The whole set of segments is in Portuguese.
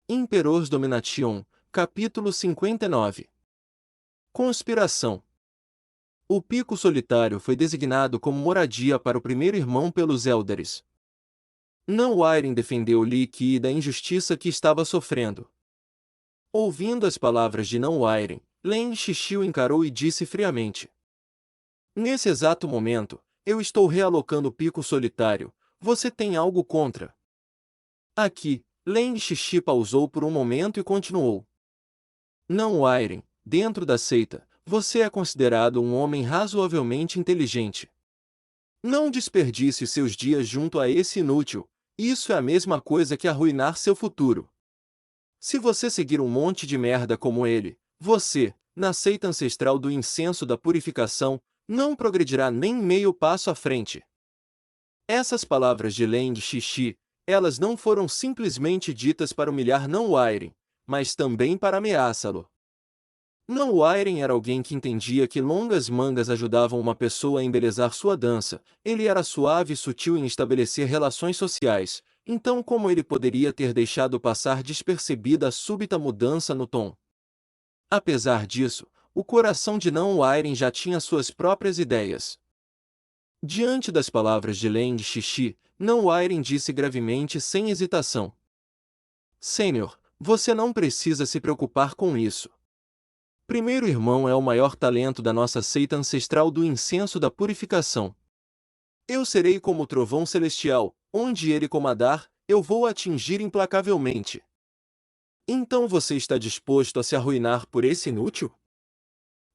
Imperors Domination, capítulo 59. Conspiração. O Pico Solitário foi designado como moradia para o primeiro irmão pelos Elders. Não-Wiren defendeu Li Qi da injustiça que estava sofrendo. Ouvindo as palavras de Não-Wiren, Leng Shishi o encarou e disse friamente: "Nesse exato momento, eu estou realocando o Pico Solitário. Você tem algo contra?" Aqui, Leng Shishi pausou por um momento e continuou: "Não-Wiren, dentro da seita, você é considerado um homem razoavelmente inteligente. Não desperdice seus dias junto a esse inútil. Isso é a mesma coisa que arruinar seu futuro. Se você seguir um monte de merda como ele, você, na seita ancestral do incenso da purificação, não progredirá nem meio passo à frente." Essas palavras de Leng Shishi, elas não foram simplesmente ditas para humilhar Não-Wiren, mas também para ameaçá-lo. Não-Wiren era alguém que entendia que longas mangas ajudavam uma pessoa a embelezar sua dança. Ele era suave e sutil em estabelecer relações sociais, então como ele poderia ter deixado passar despercebida a súbita mudança no tom? Apesar disso, o coração de Não-Wiren já tinha suas próprias ideias. Diante das palavras de Leng Shishi, Não-Wiren disse gravemente sem hesitação: "Sênior, você não precisa se preocupar com isso. Primeiro irmão é o maior talento da nossa seita ancestral do incenso da purificação. Eu serei como o trovão celestial, onde ele comandar, eu vou atingir implacavelmente. Então você está disposto a se arruinar por esse inútil?"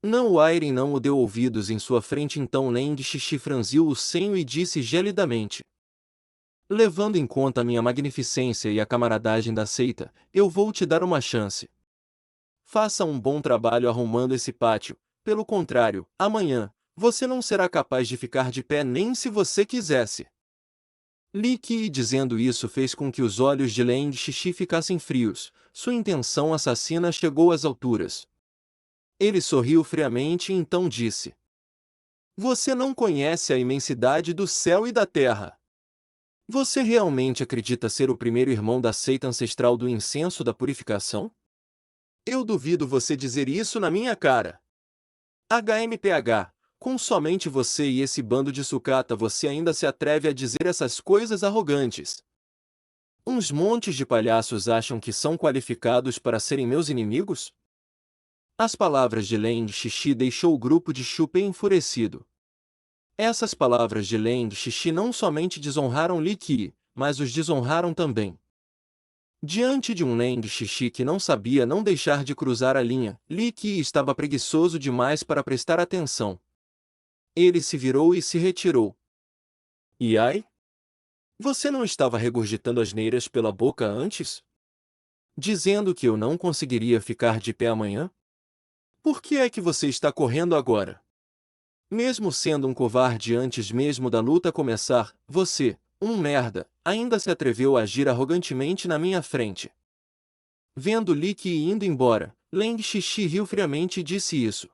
Não-Wiren não o deu ouvidos em sua frente, então Leng Shishi franziu o senho e disse gelidamente: "Levando em conta a minha magnificência e a camaradagem da seita, eu vou te dar uma chance. Faça um bom trabalho arrumando esse pátio. Pelo contrário, amanhã, você não será capaz de ficar de pé nem se você quisesse." Li Qi dizendo isso fez com que os olhos de Leng Shishi ficassem frios. Sua intenção assassina chegou às alturas. Ele sorriu friamente e então disse: "Você não conhece a imensidade do céu e da terra. Você realmente acredita ser o primeiro irmão da seita ancestral do incenso da purificação? Eu duvido você dizer isso na minha cara. HMPH, com somente você e esse bando de sucata você ainda se atreve a dizer essas coisas arrogantes. Uns montes de palhaços acham que são qualificados para serem meus inimigos?" As palavras de Leng Shishi deixou o grupo de Shupen enfurecido. Essas palavras de Leng Shishi não somente desonraram Li Qi, mas os desonraram também. Diante de um Leng Shishi que não sabia não deixar de cruzar a linha, Li Qi estava preguiçoso demais para prestar atenção. Ele se virou e se retirou. "E ai? Você não estava regurgitando asneiras pela boca antes? Dizendo que eu não conseguiria ficar de pé amanhã? Por que é que você está correndo agora? Mesmo sendo um covarde antes mesmo da luta começar, você, um merda, ainda se atreveu a agir arrogantemente na minha frente." Vendo Li Qi indo embora, Leng Shishi riu friamente e disse isso: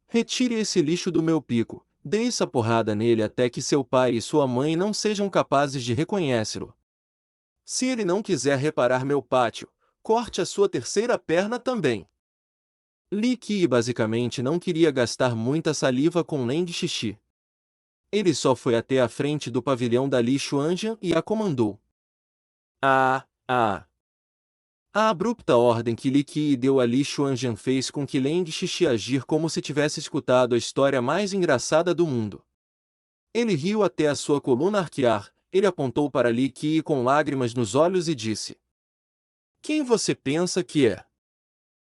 "Retire esse lixo do meu pico, dê essa porrada nele até que seu pai e sua mãe não sejam capazes de reconhecê-lo. Se ele não quiser reparar meu pátio, corte a sua terceira perna também." Li Qi basicamente não queria gastar muita saliva com Leng Shishi. Ele só foi até a frente do pavilhão da Li Xuanjian e a comandou. Ah, ah! A abrupta ordem que Li Qi deu a Li Xuanjian fez com que Leng Shishi agir como se tivesse escutado a história mais engraçada do mundo. Ele riu até a sua coluna arquear, ele apontou para Li Qi com lágrimas nos olhos e disse: "Quem você pensa que é?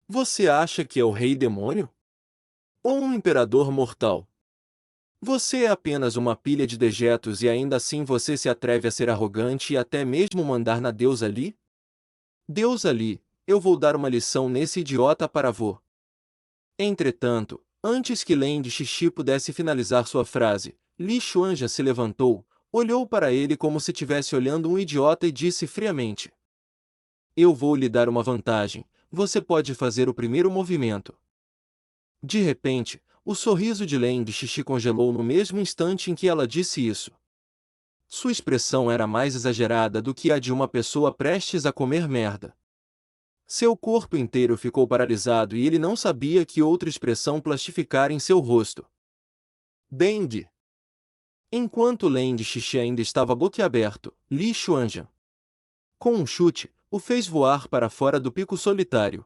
Você acha que é o rei demônio? Ou um imperador mortal? Você é apenas uma pilha de dejetos e ainda assim você se atreve a ser arrogante e até mesmo mandar na deusa Li? Deusa Li, eu vou dar uma lição nesse idiota para vô." Entretanto, antes que Leng Shishi pudesse finalizar sua frase, Li Xuanjian se levantou, olhou para ele como se estivesse olhando um idiota e disse friamente: "Eu vou lhe dar uma vantagem. Você pode fazer o primeiro movimento." De repente, o sorriso de Leng Shishi congelou no mesmo instante em que ela disse isso. Sua expressão era mais exagerada do que a de uma pessoa prestes a comer merda. Seu corpo inteiro ficou paralisado e ele não sabia que outra expressão plastificar em seu rosto. Deng. Enquanto Leng Xixi ainda estava boquiaberto, Li Xuanjian, com um chute, o fez voar para fora do pico solitário.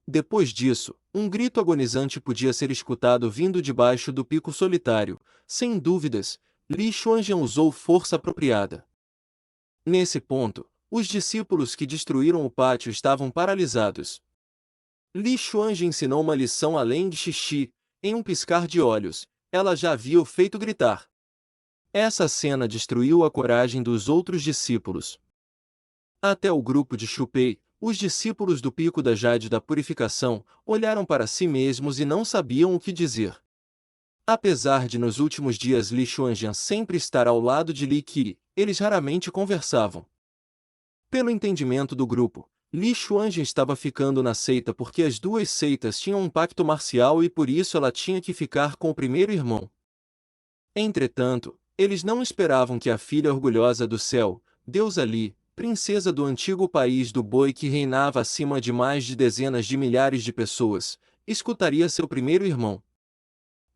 Depois disso, um grito agonizante podia ser escutado vindo debaixo do pico solitário. Sem dúvidas, Li Xuanjian usou força apropriada. Nesse ponto, os discípulos que destruíram o pátio estavam paralisados. Li Xuanjian ensinou uma lição a Leng Xixi. Em um piscar de olhos, ela já havia o feito gritar. Essa cena destruiu a coragem dos outros discípulos. Até o grupo de Xupei, os discípulos do Pico da Jade da Purificação, olharam para si mesmos e não sabiam o que dizer. Apesar de nos últimos dias Li Xuanjian sempre estar ao lado de Li Qi, eles raramente conversavam. Pelo entendimento do grupo, Li Xuanjian estava ficando na seita porque as duas seitas tinham um pacto marcial e por isso ela tinha que ficar com o primeiro irmão. Entretanto, eles não esperavam que a filha orgulhosa do céu, deusa Li, princesa do antigo país do boi que reinava acima de mais de dezenas de milhares de pessoas, escutaria seu primeiro irmão.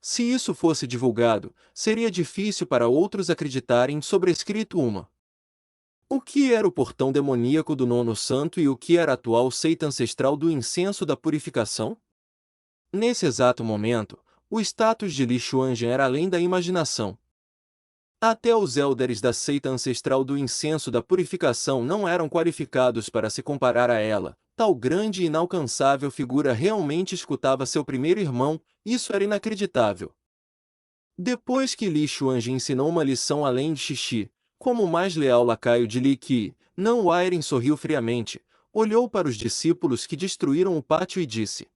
Se isso fosse divulgado, seria difícil para outros acreditarem sobrescrito uma. O que era o portão demoníaco do Nono Santo e o que era a atual seita ancestral do incenso da purificação? Nesse exato momento, o status de Li Xuanjian era além da imaginação. Até os élderes da seita ancestral do incenso da purificação não eram qualificados para se comparar a ela. Tal grande e inalcançável figura realmente escutava seu primeiro irmão, isso era inacreditável. Depois que Li Xuanjian ensinou uma lição além de Xixi, como o mais leal lacaio de Li Qi, Nan Wairen sorriu friamente, olhou para os discípulos que destruíram o pátio e disse: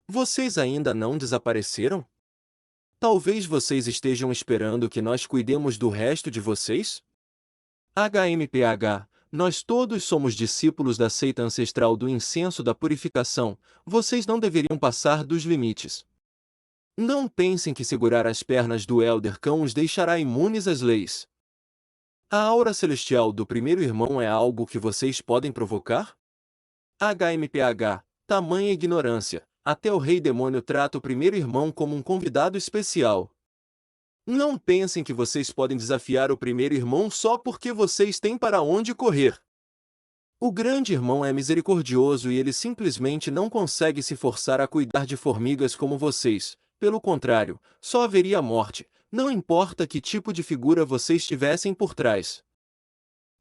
Vocês ainda não desapareceram? Talvez vocês estejam esperando que nós cuidemos do resto de vocês? HMPH, nós todos somos discípulos da seita ancestral do incenso da purificação, vocês não deveriam passar dos limites. Não pensem que segurar as pernas do Elder Cão os deixará imunes às leis. A aura celestial do primeiro irmão é algo que vocês podem provocar? HMPH, tamanha ignorância. Até o rei demônio trata o primeiro irmão como um convidado especial. Não pensem que vocês podem desafiar o primeiro irmão só porque vocês têm para onde correr. O grande irmão é misericordioso e ele simplesmente não consegue se forçar a cuidar de formigas como vocês. Pelo contrário, só haveria morte, não importa que tipo de figura vocês tivessem por trás.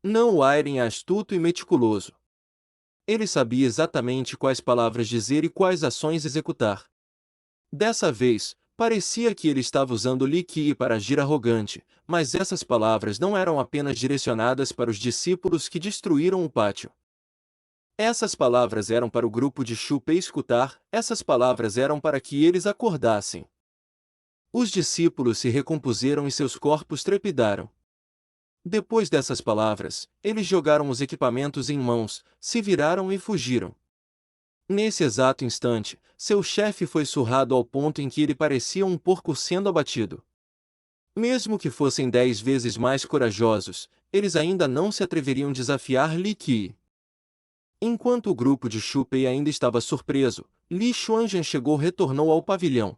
Não Wairen é astuto e meticuloso. Ele sabia exatamente quais palavras dizer e quais ações executar. Dessa vez, parecia que ele estava usando Li Qi para agir arrogante, mas essas palavras não eram apenas direcionadas para os discípulos que destruíram o pátio. Essas palavras eram para o grupo de Xupei escutar, essas palavras eram para que eles acordassem. Os discípulos se recompuseram e seus corpos trepidaram. Depois dessas palavras, eles jogaram os equipamentos em mãos, se viraram e fugiram. Nesse exato instante, seu chefe foi surrado ao ponto em que ele parecia um porco sendo abatido. Mesmo que fossem 10 vezes mais corajosos, eles ainda não se atreveriam a desafiar Li Qi. Enquanto o grupo de Xupei ainda estava surpreso, Li Xuanjian retornou ao pavilhão.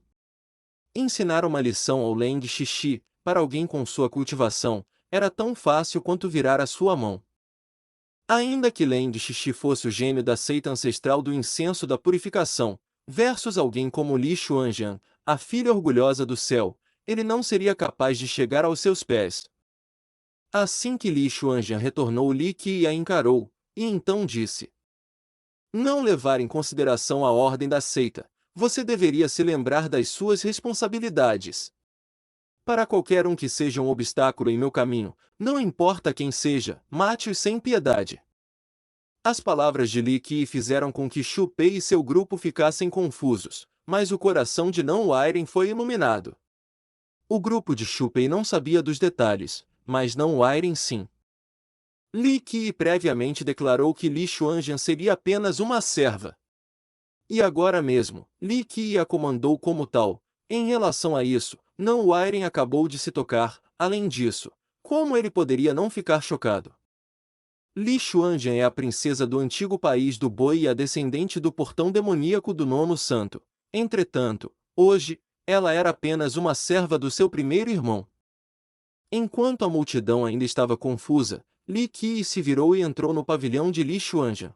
Ensinar uma lição ao Leng Xixi, para alguém com sua cultivação, era tão fácil quanto virar a sua mão. Ainda que Leng Xixi fosse o gênio da seita ancestral do incenso da purificação, versus alguém como Li Xuanjian, a filha orgulhosa do céu, ele não seria capaz de chegar aos seus pés. Assim que Li Xuanjian retornou, Li Qi a encarou, e então disse: Não levar em consideração a ordem da seita, você deveria se lembrar das suas responsabilidades. Para qualquer um que seja um obstáculo em meu caminho, não importa quem seja, mate-os sem piedade. As palavras de Li Qi fizeram com que Xupei e seu grupo ficassem confusos, mas o coração de Nan Wairen foi iluminado. O grupo de Xupei não sabia dos detalhes, mas Nan Wairen sim. Li Qi previamente declarou que Li Xuanjian seria apenas uma serva. E agora mesmo, Li Qi a comandou como tal. Em relação a isso, Nan Wairen acabou de se tocar. Além disso, como ele poderia não ficar chocado? Li Xuanjian é a princesa do antigo país do boi e a descendente do portão demoníaco do nono santo. Entretanto, hoje, ela era apenas uma serva do seu primeiro irmão. Enquanto a multidão ainda estava confusa, Li Qi se virou e entrou no pavilhão de Li Xuanjian.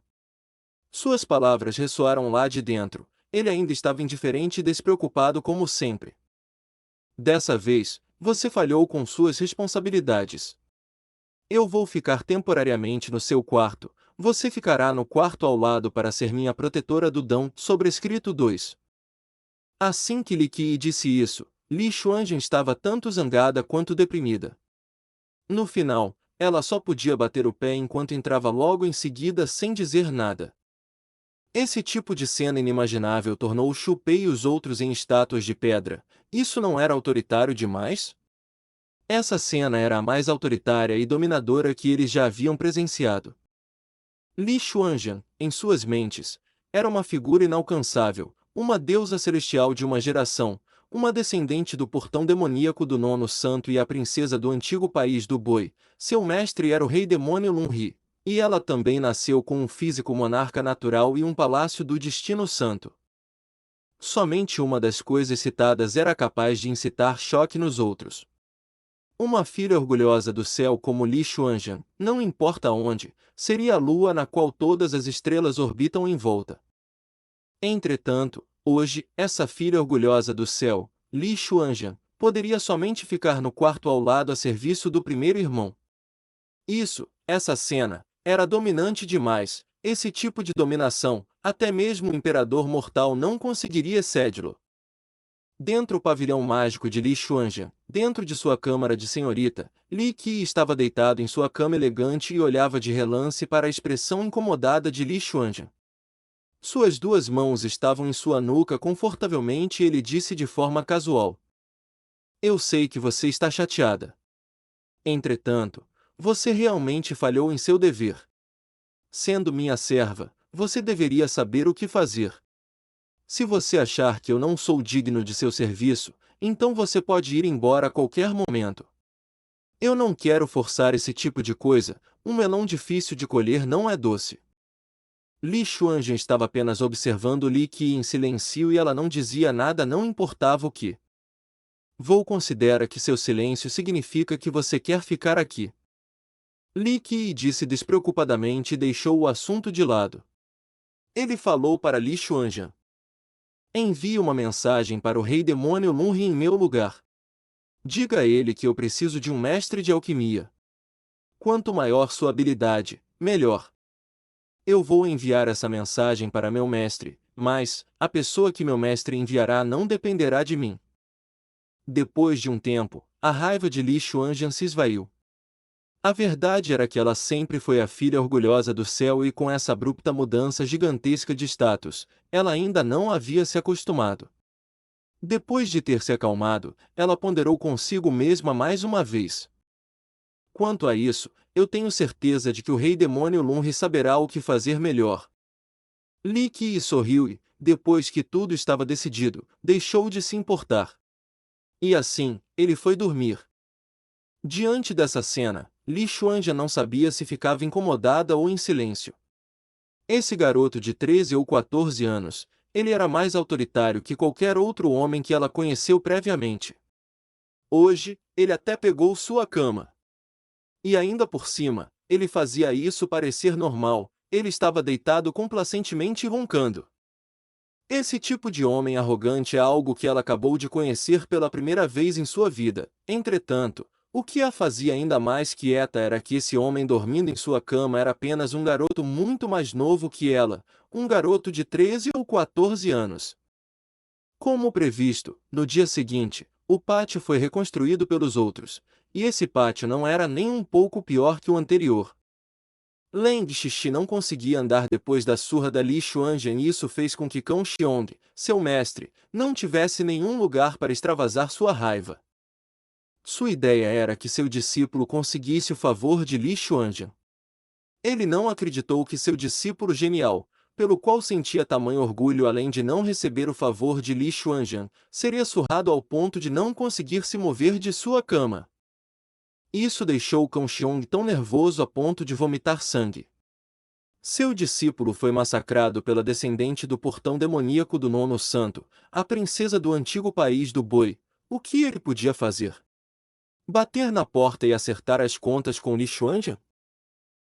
Suas palavras ressoaram lá de dentro. Ele ainda estava indiferente e despreocupado como sempre. Dessa vez, você falhou com suas responsabilidades. Eu vou ficar temporariamente no seu quarto, você ficará no quarto ao lado para ser minha protetora do Dão, sobrescrito 2. Assim que Li Qi disse isso, Li Xuanjian estava tanto zangada quanto deprimida. No final, ela só podia bater o pé enquanto entrava logo em seguida sem dizer nada. Esse tipo de cena inimaginável tornou Xu Pei e os outros em estátuas de pedra. Isso não era autoritário demais? Essa cena era a mais autoritária e dominadora que eles já haviam presenciado. Li Xuanjian, em suas mentes, era uma figura inalcançável, uma deusa celestial de uma geração, uma descendente do portão demoníaco do nono santo e a princesa do antigo país do boi. Seu mestre era o rei demônio Lun-Hi, e ela também nasceu com um físico monarca natural e um palácio do destino santo. Somente uma das coisas citadas era capaz de incitar choque nos outros. Uma filha orgulhosa do céu como Li Xuanjian, não importa onde, seria a lua na qual todas as estrelas orbitam em volta. Entretanto, hoje, essa filha orgulhosa do céu, Li Xuanjian, poderia somente ficar no quarto ao lado a serviço do primeiro irmão. Essa cena, era dominante demais. Esse tipo de dominação, até mesmo o imperador mortal não conseguiria excedi-lo. Dentro do pavilhão mágico de Li Xuanjian, dentro de sua câmara de senhorita, Li Qi estava deitado em sua cama elegante e olhava de relance para a expressão incomodada de Li Xuanjian. Suas duas mãos estavam em sua nuca confortavelmente e ele disse de forma casual: Eu sei que você está chateada. Entretanto, você realmente falhou em seu dever. Sendo minha serva, você deveria saber o que fazer. Se você achar que eu não sou digno de seu serviço, então você pode ir embora a qualquer momento. Eu não quero forçar esse tipo de coisa, um melão difícil de colher não é doce. Li Xuanjian estava apenas observando Li Qi em silêncio e ela não dizia nada, não importava o que. Vou considerar que seu silêncio significa que você quer ficar aqui. Li Qi disse despreocupadamente e deixou o assunto de lado. Ele falou para Li Xuanjian: Envie uma mensagem para o rei demônio Lun-Hi em meu lugar. Diga a ele que eu preciso de um mestre de alquimia. Quanto maior sua habilidade, melhor. Eu vou enviar essa mensagem para meu mestre, mas a pessoa que meu mestre enviará não dependerá de mim. Depois de um tempo, a raiva de Li Xuanjian se esvaiu. A verdade era que ela sempre foi a filha orgulhosa do céu e com essa abrupta mudança gigantesca de status, ela ainda não havia se acostumado. Depois de ter se acalmado, ela ponderou consigo mesma mais uma vez. Quanto a isso, eu tenho certeza de que o rei demônio Lun-Hi saberá o que fazer melhor. Li Qi sorriu e, depois que tudo estava decidido, deixou de se importar. E assim, ele foi dormir. Diante dessa cena, Li Xuanjian não sabia se ficava incomodada ou em silêncio. Esse garoto de 13 ou 14 anos, ele era mais autoritário que qualquer outro homem que ela conheceu previamente. Hoje, ele até pegou sua cama. E ainda por cima, ele fazia isso parecer normal, ele estava deitado complacentemente e roncando. Esse tipo de homem arrogante é algo que ela acabou de conhecer pela primeira vez em sua vida. Entretanto, o que a fazia ainda mais quieta era que esse homem dormindo em sua cama era apenas um garoto muito mais novo que ela, um garoto de 13 ou 14 anos. Como previsto, no dia seguinte, o pátio foi reconstruído pelos outros, e esse pátio não era nem um pouco pior que o anterior. Leng Xixi não conseguia andar depois da surra da Li Xuanjian e isso fez com que Cão Xiong, seu mestre, não tivesse nenhum lugar para extravasar sua raiva. Sua ideia era que seu discípulo conseguisse o favor de Li Xuanjian. Ele não acreditou que seu discípulo genial, pelo qual sentia tamanho orgulho além de não receber o favor de Li Xuanjian, seria surrado ao ponto de não conseguir se mover de sua cama. Isso deixou Kang Xiong tão nervoso a ponto de vomitar sangue. Seu discípulo foi massacrado pela descendente do portão demoníaco do Nono Santo, a princesa do antigo país do boi. O que ele podia fazer? Bater na porta e acertar as contas com Li Xuanja?